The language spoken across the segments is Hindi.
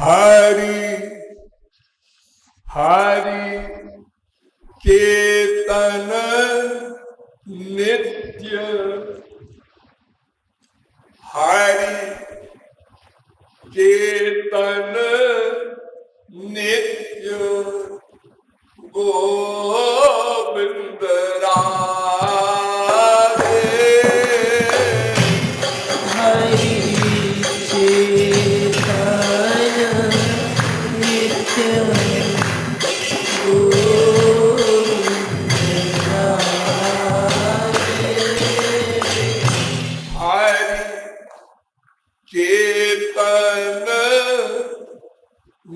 हरि हरि केतन नित्य, हरि केतन नित्य गोविंद राधे। हरि चेतन नित्य गोविंद राधे। हरि केतन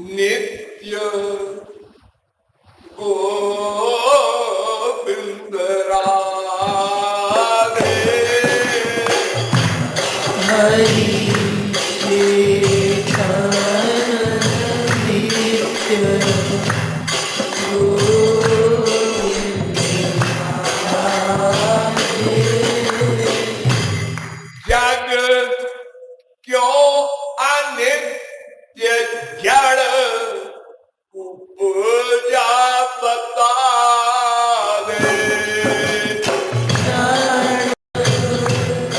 नित्य गोविंद राधे। हरि चेतन नित्य गोविंद राधे। जग क्यों अनित्य जड़ उपजा बता दे।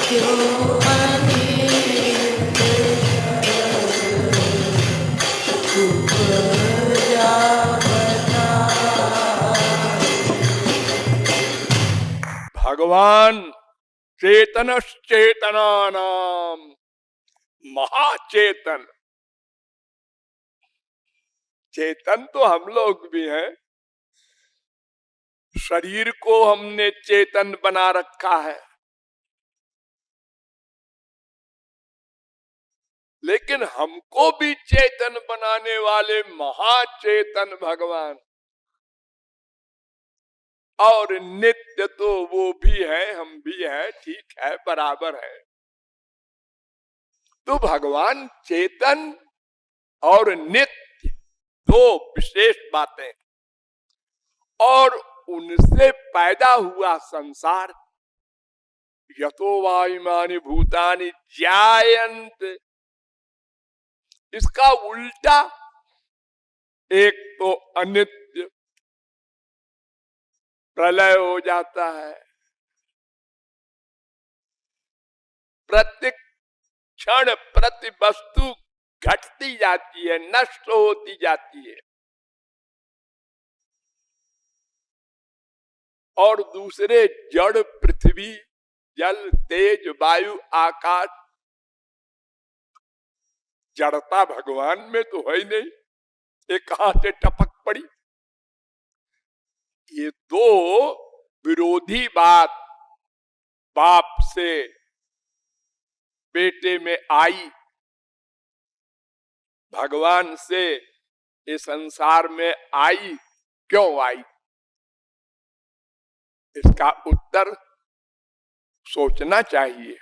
क्यों अनित्य उपजा बता। भगवान चेतनश्चेतनानाम महाचेतन। चेतन तो हम लोग भी हैं, शरीर को हमने चेतन बना रखा है, लेकिन हमको भी चेतन बनाने वाले महाचेतन भगवान, और नित्य तो वो भी है, हम भी हैं, ठीक है, बराबर है। तो भगवान चेतन और नित्य दो विशेष बातें, और उनसे पैदा हुआ संसार। यतो वायुमानि भूतानि जायन्त, इसका उल्टा एक तो अनित्य प्रलय हो जाता है, प्रति क्षण प्रति वस्तु घटती जाती है, नष्ट होती जाती है। और दूसरे जड़ पृथ्वी जल तेज वायु आकाश, जड़ता भगवान में तो है ही नहीं, ये कहां से टपक पड़ी। ये दो विरोधी बात बाप से बेटे में आई, भगवान से इस संसार में आई, क्यों आई? इसका उत्तर सोचना चाहिए।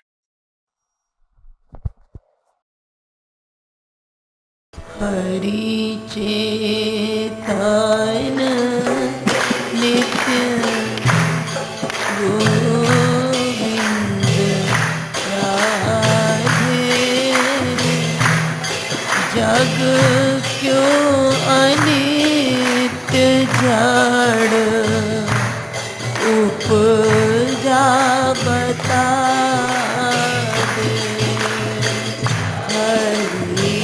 हरि चेतन नित्य गोविंद राधे। जग क्यों अनित्य जड़ उपजा बता दे। हरि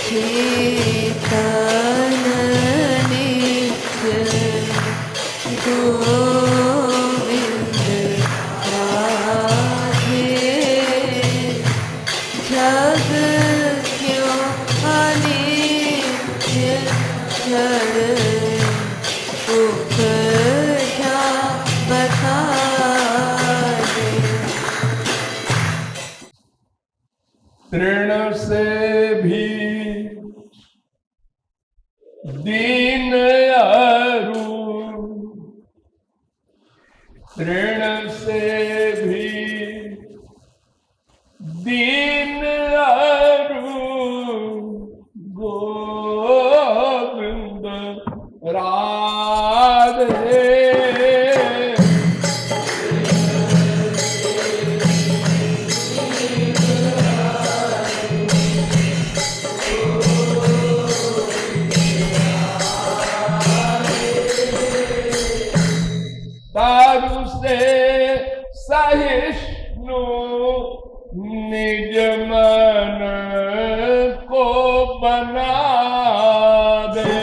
चेतन नित्य गोविंद राधे। जग क्यों अनित्य जड़ उपजा बता दे। तृण से भी दीन अरु, तृण से भी दीन अरु गोविंद राधे। बना दे।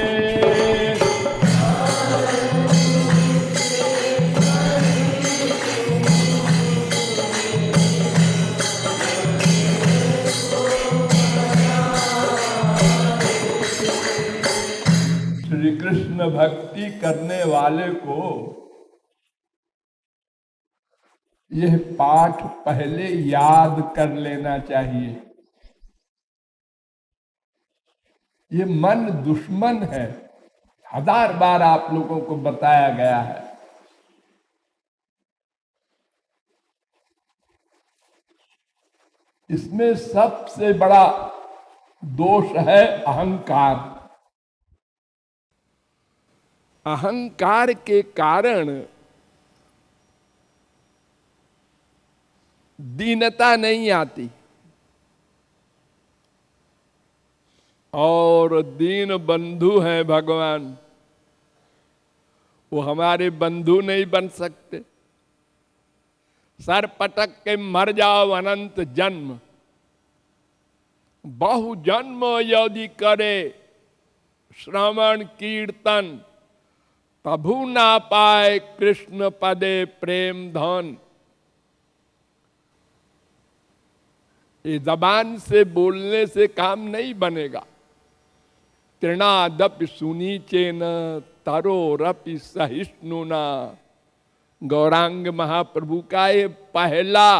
श्री कृष्ण भक्ति करने वाले को यह पाठ पहले याद कर लेना चाहिए। ये मन दुश्मन है, 1000 बार आप लोगों को बताया गया है। इसमें सबसे बड़ा दोष है अहंकार। अहंकार के कारण दीनता नहीं आती, और दीन बंधु हैं भगवान, वो हमारे बंधु नहीं बन सकते। सर पटक के मर जाओ अनंत जन्म, बहु जन्म यदि करे श्रवण कीर्तन, तभु ना पाए कृष्ण पदे प्रेम धन। ये जबान से बोलने से काम नहीं बनेगा। तृणादपि सुनीचेन तरोरपि सहिष्णुना, गौरांग महाप्रभु का ये पहला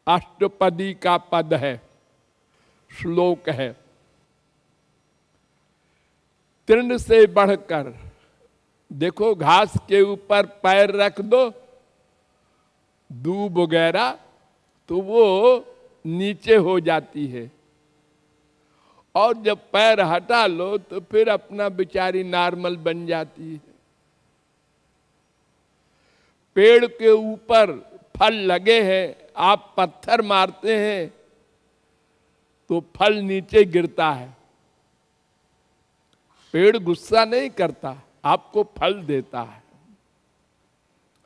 अष्टपदी का पद है, श्लोक है। तृण से बढ़कर देखो, घास के ऊपर पैर रख दो, दूब वगैरह, तो वो नीचे हो जाती है, और जब पैर हटा लो तो फिर अपना बेचारी नॉर्मल बन जाती है। पेड़ के ऊपर फल लगे हैं, आप पत्थर मारते हैं तो फल नीचे गिरता है। पेड़ गुस्सा नहीं करता, आपको फल देता है।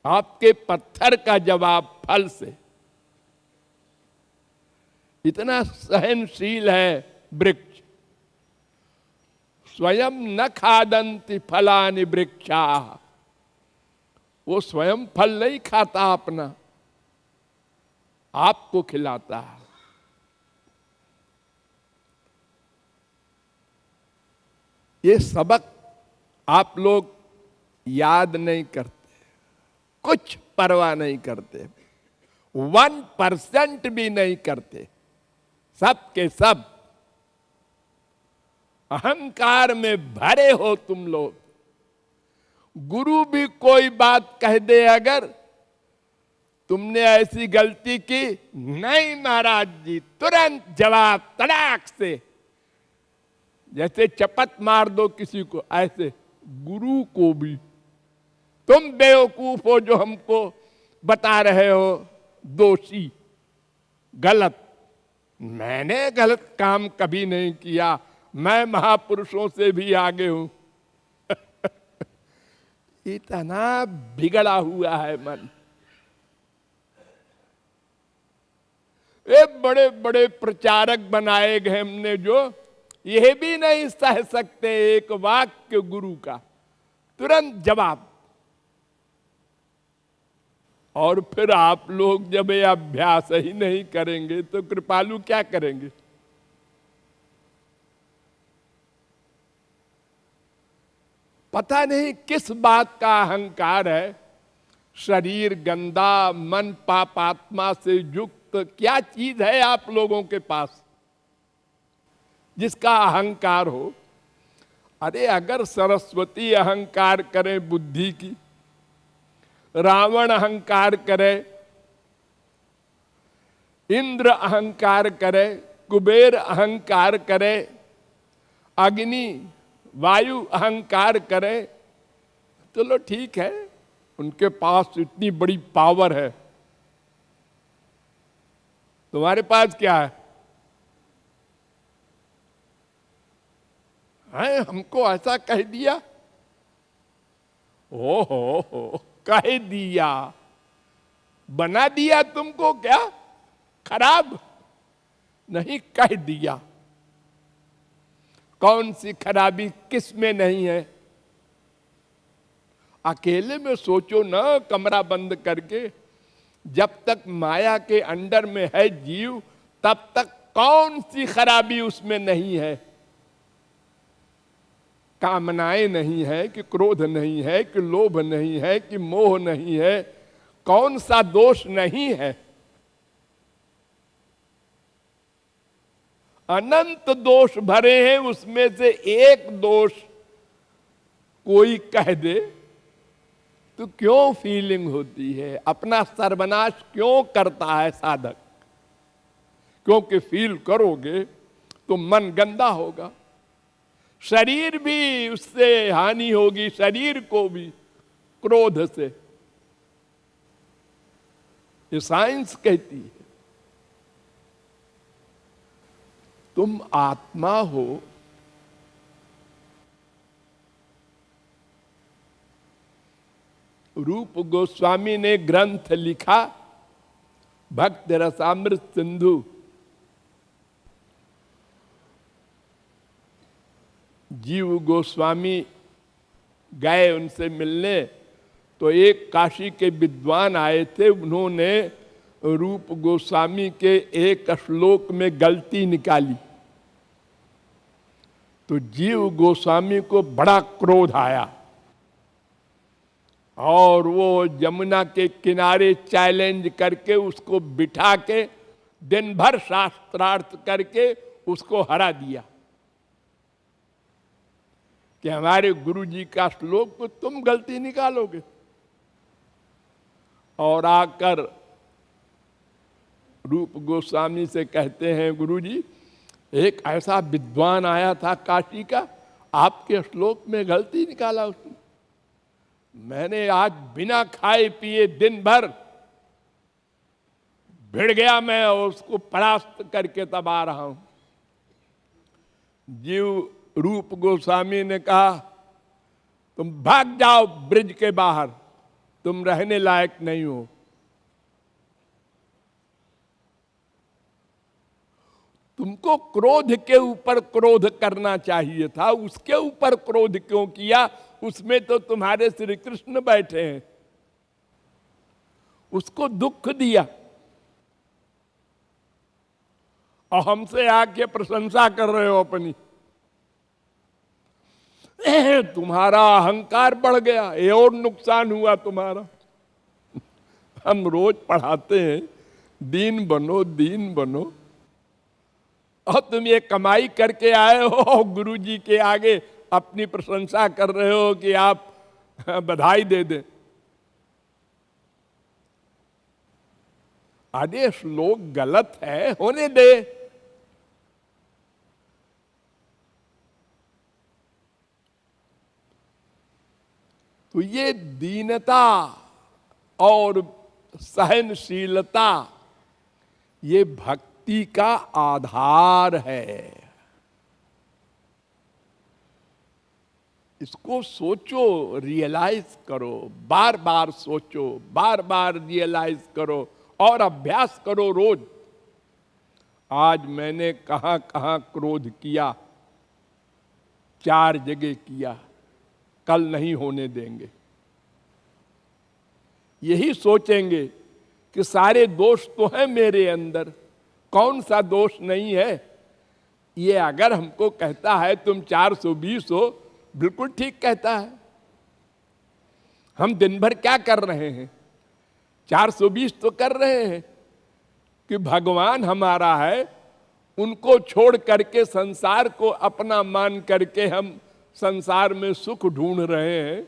आपके पत्थर का जवाब फल से। इतना सहनशील है वृक्ष। स्वयं न खादंति फलानि वृक्षा, वो स्वयं फल नहीं खाता अपना, आपको खिलाता है। ये सबक आप लोग याद नहीं करते, कुछ परवाह नहीं करते, 1% भी नहीं करते। सब के सब अहंकार में भरे हो तुम लोग। गुरु भी कोई बात कह दे, अगर तुमने ऐसी गलती की, नहीं महाराज जी, तुरंत जवाब तड़ाक से, जैसे चपत मार दो किसी को, ऐसे गुरु को भी तुम बेवकूफ हो जो हमको बता रहे हो दोषी, गलत। मैंने गलत काम कभी नहीं किया, मैं महापुरुषों से भी आगे हूं। इतना बिगड़ा हुआ है मन। ये बड़े बड़े प्रचारक बनाए गए हमने, जो यह भी नहीं सह सकते एक वाक्य गुरु का, तुरंत जवाब। और फिर आप लोग जब ये अभ्यास ही नहीं करेंगे तो कृपालु क्या करेंगे? पता नहीं किस बात का अहंकार है। शरीर गंदा, मन पापात्मा से युक्त, क्या चीज है आप लोगों के पास जिसका अहंकार हो? अरे अगर सरस्वती अहंकार करे बुद्धि की, रावण अहंकार करे, इंद्र अहंकार करे, कुबेर अहंकार करे, अग्नि वायु अहंकार करे, चलो ठीक है, उनके पास इतनी बड़ी पावर है। तुम्हारे पास क्या है? हमको ऐसा कह दिया, हो कह दिया, बना दिया तुमको क्या? खराब नहीं, कह दिया। कौन सी खराबी किस में नहीं है। अकेले में सोचो ना, कमरा बंद करके, जब तक माया के अंडर में है जीव, तब तक कौन सी खराबी उसमें नहीं है। कामनाएं नहीं है कि क्रोध नहीं है कि लोभ नहीं है कि मोह नहीं है, कौन सा दोष नहीं है। अनंत दोष भरे हैं, उसमें से एक दोष कोई कह दे तो क्यों फीलिंग होती है, अपना सर्वनाश क्यों करता है साधक। क्योंकि फील करोगे तो मन गंदा होगा, शरीर भी उससे हानि होगी, शरीर को भी क्रोध से। ये साइंस कहती है। तुम आत्मा हो, रूप गोस्वामी ने ग्रंथ लिखा भक्त रसामृत सिंधु। जीव गोस्वामी गए उनसे मिलने, तो एक काशी के विद्वान आए थे, उन्होंने रूप गोस्वामी के एक श्लोक में गलती निकाली। तो जीव गोस्वामी को बड़ा क्रोध आया और वो यमुना के किनारे चैलेंज करके उसको बिठा के दिन भर शास्त्रार्थ करके उसको हरा दिया कि हमारे गुरु जी का श्लोक को तुम गलती निकालोगे। और आकर रूप गोस्वामी से कहते हैं, गुरु जी एक ऐसा विद्वान आया था काशी का, आपके श्लोक में गलती निकाला उसने। मैंने आज बिना खाए पिए दिन भर भिड़ गया मैं और उसको परास्त करके तब आ रहा हूं। जीव रूप गोस्वामी ने कहा, तुम भाग जाओ ब्रिज के बाहर, तुम रहने लायक नहीं हो। तुमको क्रोध के ऊपर क्रोध करना चाहिए था, उसके ऊपर क्रोध क्यों किया? उसमें तो तुम्हारे श्री कृष्ण बैठे हैं, उसको दुख दिया और हमसे आके प्रशंसा कर रहे हो अपनी। तुम्हारा अहंकार बढ़ गया, ये और नुकसान हुआ तुम्हारा। हम रोज पढ़ाते हैं दीन बनो दीन बनो, और तुम ये कमाई करके आए हो, गुरु जी के आगे अपनी प्रशंसा कर रहे हो कि आप बधाई दे दें। अरे श्लोक गलत है, होने दे। तो ये दीनता और सहनशीलता ये भक्ति का आधार है। इसको सोचो, रियलाइज करो, बार बार सोचो, बार बार रियलाइज करो और अभ्यास करो रोज। आज मैंने कहां कहां क्रोध किया, 4 जगह किया, कल नहीं होने देंगे। यही सोचेंगे कि सारे दोष तो हैं मेरे अंदर, कौन सा दोष नहीं है। ये अगर हमको कहता है तुम 420 हो, बिल्कुल ठीक कहता है। हम दिन भर क्या कर रहे हैं? 420 तो कर रहे हैं कि भगवान हमारा है, उनको छोड़ करके संसार को अपना मान करके हम संसार में सुख ढूंढ रहे हैं।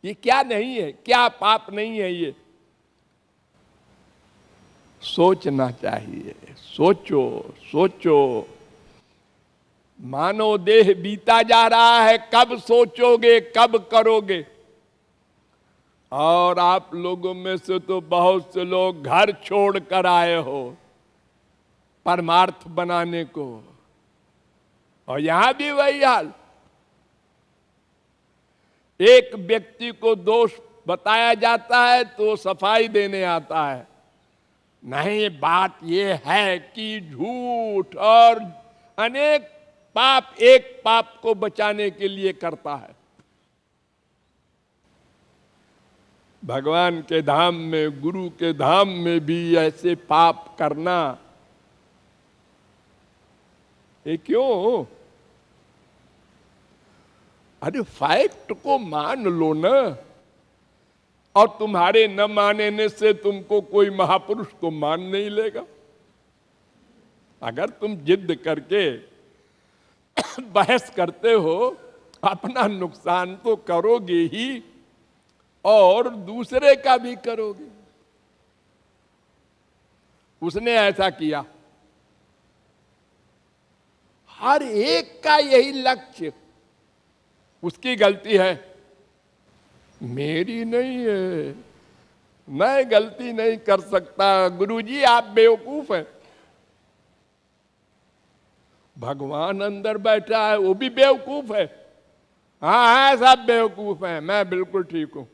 ये क्या नहीं है, क्या पाप नहीं है? ये सोचना चाहिए। सोचो सोचो, मानव देह बीता जा रहा है, कब सोचोगे, कब करोगे? और आप लोगों में से तो बहुत से लोग घर छोड़ कर आए हो परमार्थ बनाने को, और यहां भी वही हाल। एक व्यक्ति को दोष बताया जाता है तो सफाई देने आता है, नहीं बात ये है कि झूठ और अनेक पाप एक पाप को बचाने के लिए करता है। भगवान के धाम में, गुरु के धाम में भी ऐसे पाप करना, ये क्यों? अरे फैक्ट को मान लो ना, और तुम्हारे न मानने से तुमको कोई महापुरुष तो मान नहीं लेगा। अगर तुम जिद करके बहस करते हो, अपना नुकसान तो करोगे ही और दूसरे का भी करोगे। उसने ऐसा किया, हर एक का यही लक्ष्य, उसकी गलती है, मेरी नहीं है, मैं गलती नहीं कर सकता। गुरुजी आप बेवकूफ हैं। भगवान अंदर बैठा है, वो भी बेवकूफ है। हाँ सब बेवकूफ हैं, मैं बिल्कुल ठीक हूं।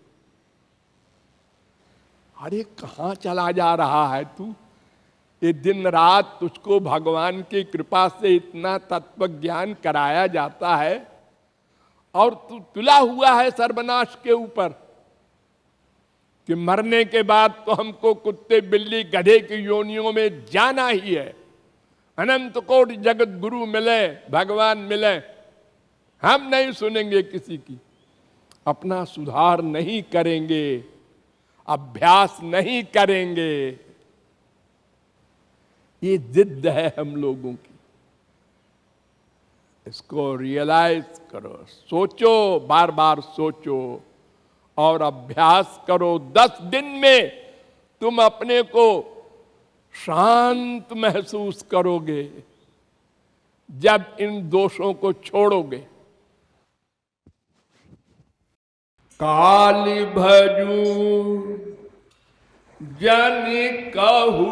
अरे कहां चला जा रहा है तू? ये दिन रात तुझको भगवान की कृपा से इतना तत्व ज्ञान कराया जाता है और तू तुला हुआ है सर्वनाश के ऊपर कि मरने के बाद तो हमको कुत्ते बिल्ली गधे की योनियों में जाना ही है। अनंत कोटि जगत गुरु मिले, भगवान मिले, हम नहीं सुनेंगे किसी की, अपना सुधार नहीं करेंगे, अभ्यास नहीं करेंगे। ये जिद है हम लोगों की। इसको रियलाइज करो, सोचो, बार बार सोचो और अभ्यास करो। 10 दिन में तुम अपने को शांत महसूस करोगे जब इन दोषों को छोड़ोगे। काली भजू जन कहू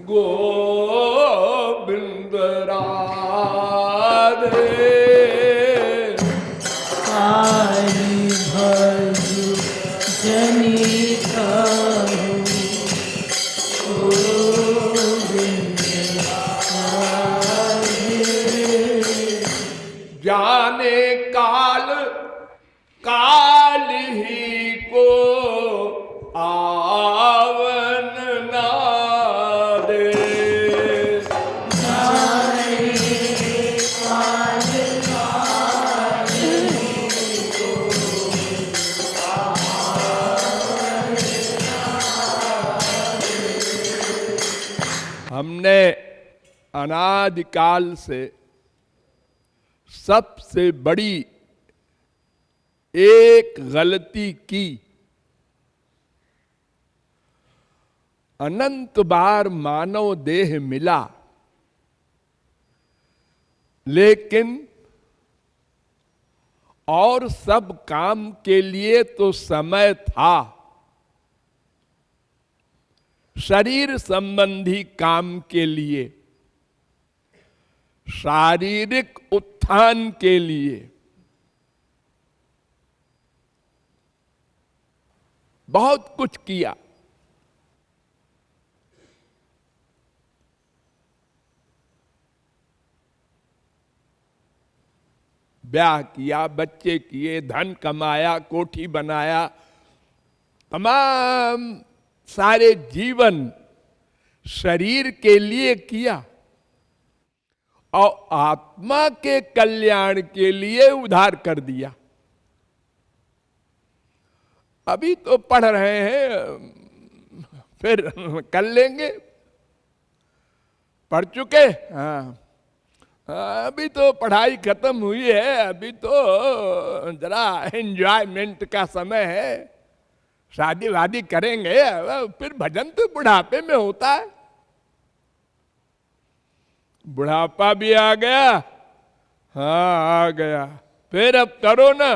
गोविंद राधे। काली भजू जनि कहू गोविंद राधे। जाने काल काल ही को आवन ना दे। हमने अनादिकाल से सबसे बड़ी एक गलती की। अनंत बार मानव देह मिला, लेकिन और सब काम के लिए तो समय था। शरीर संबंधी काम के लिए, शारीरिक उत्थान के लिए बहुत कुछ किया। ब्याह किया, बच्चे किए, धन कमाया, कोठी बनाया, तमाम सारे जीवन शरीर के लिए किया और आत्मा के कल्याण के लिए उधार कर दिया। अभी तो पढ़ रहे हैं, फिर कर लेंगे, पढ़ चुके। हाँ, अभी तो पढ़ाई खत्म हुई है, अभी तो जरा एंजॉयमेंट का समय है, शादी वादी करेंगे, फिर भजन तो बुढ़ापे में होता है। बुढ़ापा भी आ गया, हाँ आ गया, फिर अब करो ना।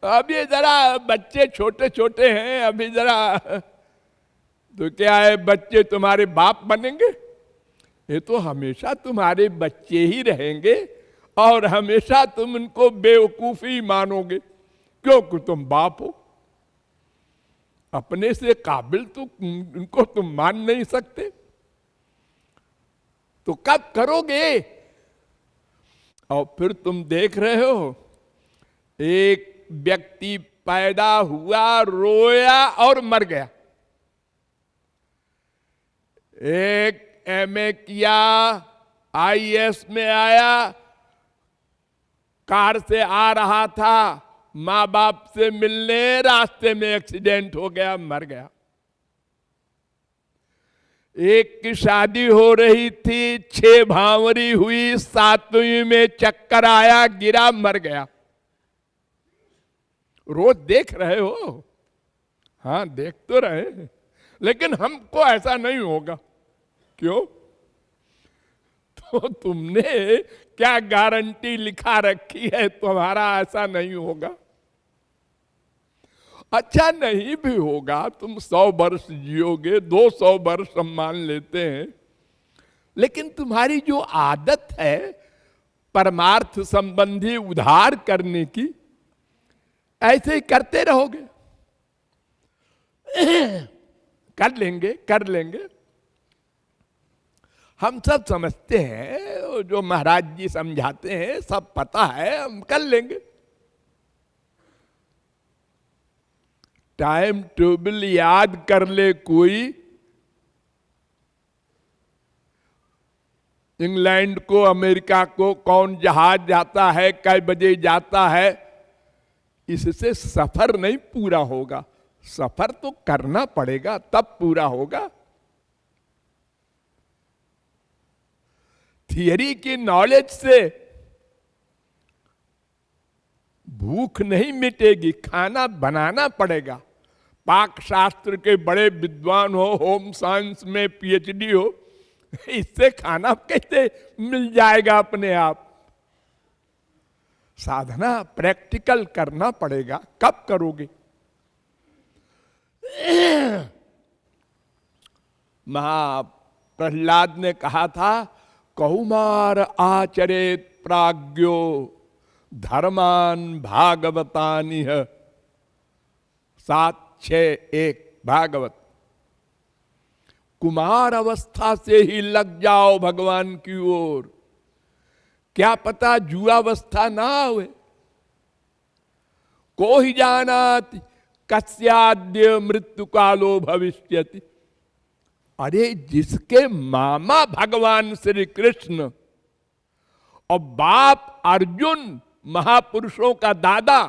अभी जरा बच्चे छोटे छोटे हैं, अभी जरा तो क्या है, बच्चे तुम्हारे बाप बनेंगे? ये तो हमेशा तुम्हारे बच्चे ही रहेंगे और हमेशा तुम उनको बेवकूफी मानोगे, क्योंकि तुम बाप हो। अपने से काबिल तो उनको तुम मान नहीं सकते। तो कब करोगे? और फिर तुम देख रहे हो, एक व्यक्ति पैदा हुआ, रोया और मर गया। एक एमए किया, आईएएस में आया, कार से आ रहा था, मां बाप से मिलने, रास्ते में एक्सीडेंट हो गया, मर गया। एक की शादी हो रही थी, 6 भांवरी हुई, 7वीं में चक्कर आया, गिरा, मर गया। रोज देख रहे हो? हाँ, देख तो रहे हैं, लेकिन हमको ऐसा नहीं होगा। क्यों? तो तुमने क्या गारंटी लिखा रखी है तुम्हारा ऐसा नहीं होगा? अच्छा नहीं भी होगा, तुम 100 वर्ष जियोगे, 200 वर्ष हम मान लेते हैं, लेकिन तुम्हारी जो आदत है परमार्थ संबंधी उद्धार करने की, ऐसे ही करते रहोगे। कर लेंगे, कर लेंगे। हम सब समझते हैं, जो महाराज जी समझाते हैं सब पता है, हम कर लेंगे। टाइम टेबल याद कर ले कोई, इंग्लैंड को, अमेरिका को कौन जहाज जाता है, कै बजे जाता है, इससे सफर नहीं पूरा होगा। सफर तो करना पड़ेगा, तब पूरा होगा। थियरी की नॉलेज से भूख नहीं मिटेगी, खाना बनाना पड़ेगा। पाक शास्त्र के बड़े विद्वान हो, होम साइंस में पीएचडी हो, इससे खाना कैसे मिल जाएगा अपने आप? साधना प्रैक्टिकल करना पड़ेगा। कब करोगे? प्रहलाद ने कहा था, कौमार आचरेत प्राज्ञो धर्मान भागवतानिह, 7:6:1 भागवत। कुमार अवस्था से ही लग जाओ भगवान की ओर, क्या पता जुआवस्था ना हुए। को ही जानात कस्याद्य मृत्यु कालो भविष्यति। अरे जिसके मामा भगवान श्री कृष्ण और बाप अर्जुन, महापुरुषों का दादा,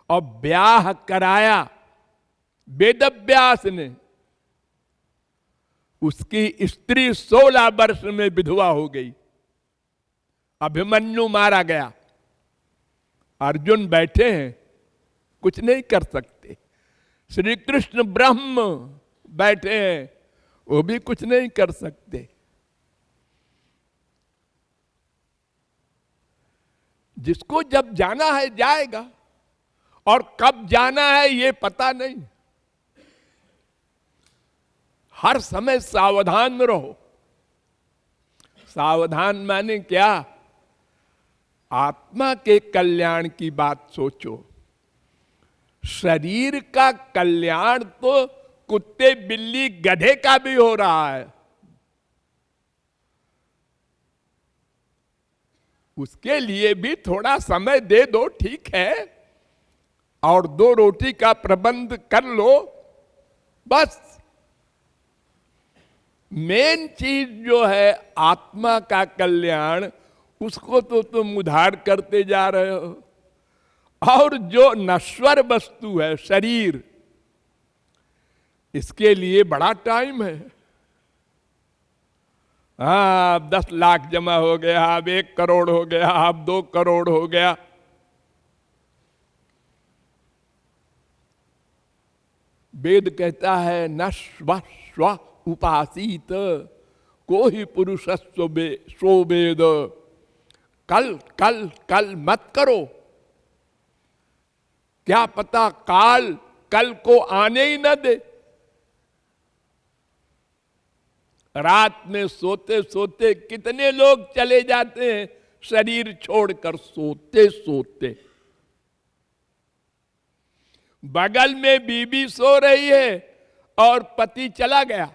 और ब्याह कराया वेदव्यास ने, उसकी स्त्री 16 वर्ष में विधवा हो गई। अभिमन्यु मारा गया, अर्जुन बैठे हैं, कुछ नहीं कर सकते। श्री कृष्ण ब्रह्म बैठे हैं, वो भी कुछ नहीं कर सकते। जिसको जब जाना है जाएगा, और कब जाना है ये पता नहीं। हर समय सावधान रहो। सावधान माने क्या? आत्मा के कल्याण की बात सोचो। शरीर का कल्याण तो कुत्ते, बिल्ली, गधे का भी हो रहा है। उसके लिए भी थोड़ा समय दे दो, ठीक है, और 2 रोटी का प्रबंध कर लो, बस। मेन चीज जो है आत्मा का कल्याण, उसको तो तुम उधार करते जा रहे हो। और जो नश्वर वस्तु है शरीर, इसके लिए बड़ा टाइम है। हाँ, अब 10 लाख जमा हो गया, अब 1 करोड़ हो गया, अब 2 करोड़ हो गया। वेद कहता है न स्व उपासीत को ही पुरुष सो वेद। कल कल कल मत करो, क्या पता काल कल को आने ही न दे। रात में सोते सोते कितने लोग चले जाते हैं शरीर छोड़कर, सोते सोते। बगल में बीबी सो रही है और पति चला गया,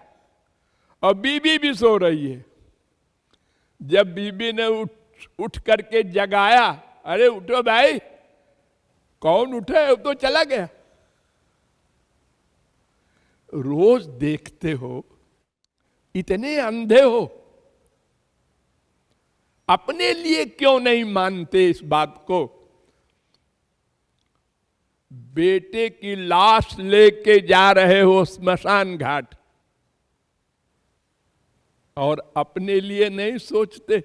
और बीबी भी सो रही है। जब बीबी ने उठ करके जगाया, अरे उठो भाई, कौन उठे, तो चला गया। रोज देखते हो, इतने अंधे हो, अपने लिए क्यों नहीं मानते इस बात को? बेटे की लाश लेके जा रहे हो स्मशान घाट, और अपने लिए नहीं सोचते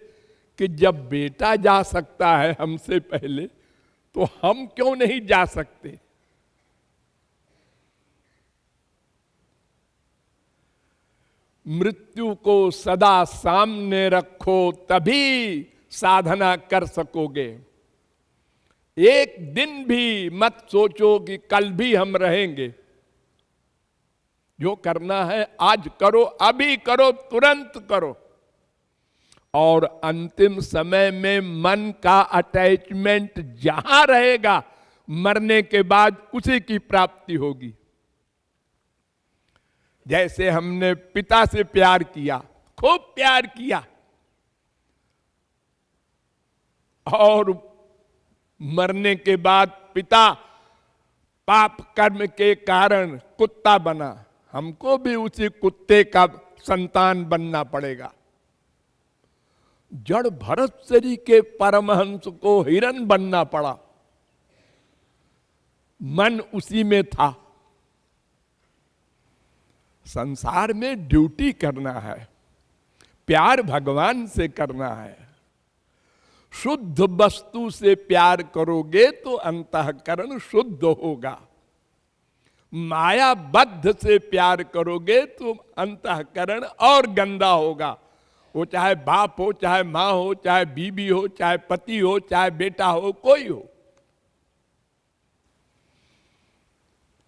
कि जब बेटा जा सकता है हमसे पहले, तो हम क्यों नहीं जा सकते? मृत्यु को सदा सामने रखो, तभी साधना कर सकोगे। एक दिन भी मत सोचो कि कल भी हम रहेंगे। जो करना है आज करो, अभी करो, तुरंत करो। और अंतिम समय में मन का अटैचमेंट जहां रहेगा, मरने के बाद उसी की प्राप्ति होगी। जैसे हमने पिता से प्यार किया, खूब प्यार किया, और मरने के बाद पिता पाप कर्म के कारण कुत्ता बना, हमको भी उसी कुत्ते का संतान बनना पड़ेगा। जड़ भरतसरी के परमहंस को हिरण बनना पड़ा, मन उसी में था। संसार में ड्यूटी करना है, प्यार भगवान से करना है। शुद्ध वस्तु से प्यार करोगे तो अंतःकरण शुद्ध होगा। मायाबद्ध से प्यार करोगे तो अंतःकरण और गंदा होगा। वो चाहे बाप हो, चाहे माँ हो, चाहे बीबी हो, चाहे पति हो, चाहे बेटा हो, कोई हो।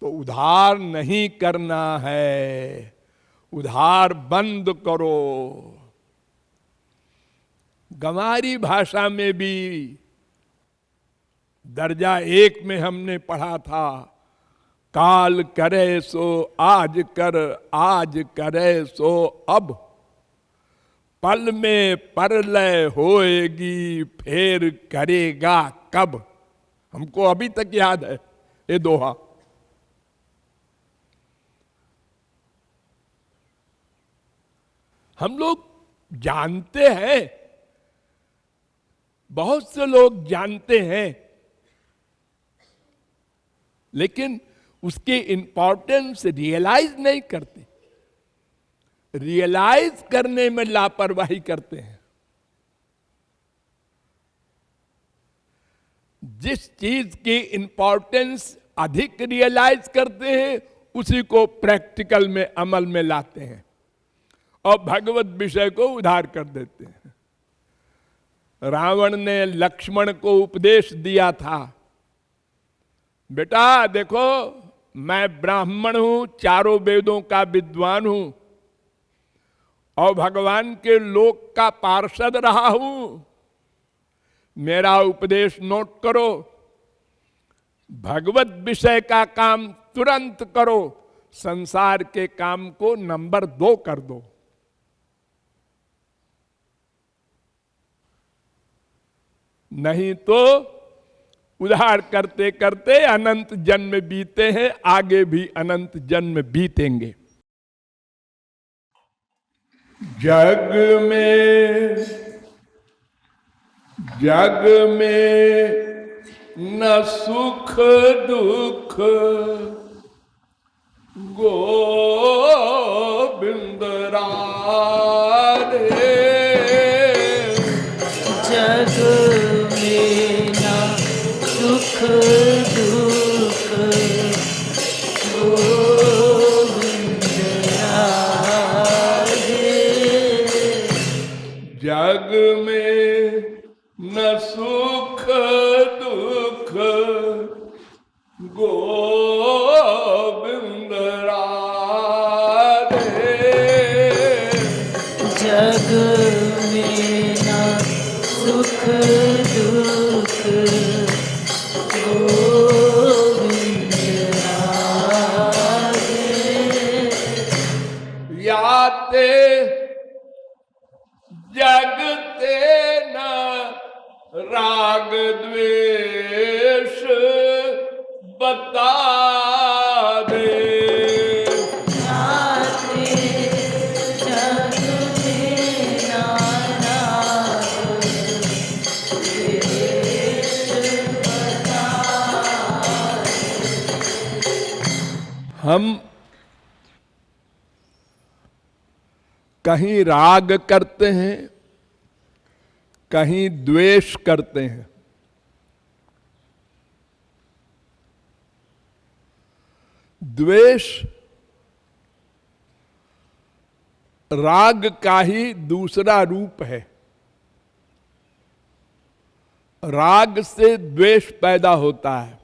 तो उधार नहीं करना है, उधार बंद करो। गंवारी भाषा में भी दर्जा 1 में हमने पढ़ा था, काल करे सो आज कर, आज करे सो अब, पल में परलय होएगी, फिर करेगा कब। हमको अभी तक याद है ये दोहा। हम लोग जानते हैं, बहुत से लोग जानते हैं, लेकिन उसकी इंपॉर्टेंस रियलाइज नहीं करते। रियलाइज करने में लापरवाही करते हैं। जिस चीज की इंपॉर्टेंस अधिक रियलाइज करते हैं, उसी को प्रैक्टिकल में अमल में लाते हैं और भगवत विषय को उधार कर देते हैं। रावण ने लक्ष्मण को उपदेश दिया था, बेटा देखो, मैं ब्राह्मण हूं, चारों वेदों का विद्वान हूं और भगवान के लोक का पार्षद रहा हूं। मेरा उपदेश नोट करो, भगवत विषय का काम तुरंत करो, संसार के काम को नंबर 2 कर दो। नहीं तो उधार करते करते अनंत जन्म बीते हैं, आगे भी अनंत जन्म बीतेंगे। जग में न सुख दुख, गोविंद राधे। जग में न सुख दुख, गोविंद राधे। जग में न सुख दुख, गोविंद राधे। जग में न सुख दुख, गोविंद राधे। याते जगते से न राग द्वेष बता दे। नाते जग में नाना द्वेष बता। हम कहीं राग करते हैं, कहीं द्वेष करते हैं। द्वेष राग का ही दूसरा रूप है। राग से द्वेष पैदा होता है।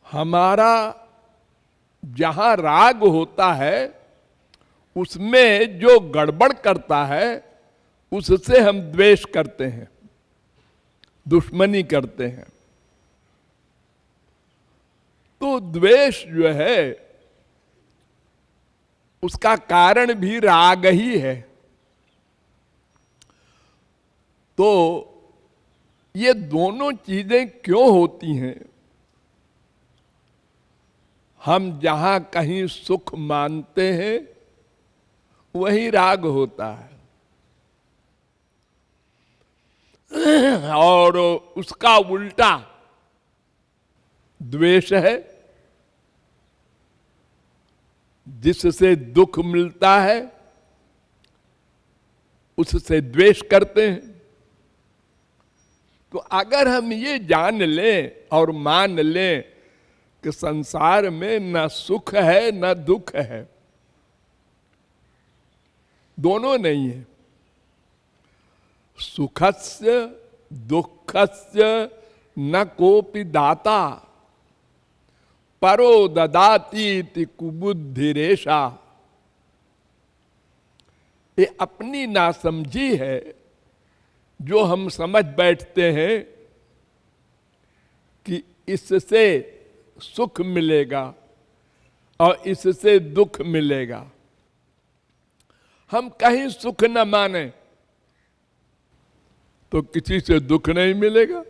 हमारा जहां राग होता है उसमें जो गड़बड़ करता है उससे हम द्वेष करते हैं, दुश्मनी करते हैं। तो द्वेष जो है उसका कारण भी राग ही है। तो ये दोनों चीजें क्यों होती हैं? हम जहां कहीं सुख मानते हैं वही राग होता है, और उसका उल्टा द्वेष है। जिससे दुख मिलता है उससे द्वेष करते हैं। तो अगर हम ये जान लें और मान लें कि संसार में न सुख है न दुख है, दोनों नहीं है, सुखस्य दुःखस्य न कोपि दाता परो ददातीति कुबुद्धिरेषा। ये अपनी नासमझी है जो हम समझ बैठते हैं कि इससे सुख मिलेगा और इससे दुख मिलेगा। हम कहीं सुख न माने तो किसी से दुख नहीं मिलेगा।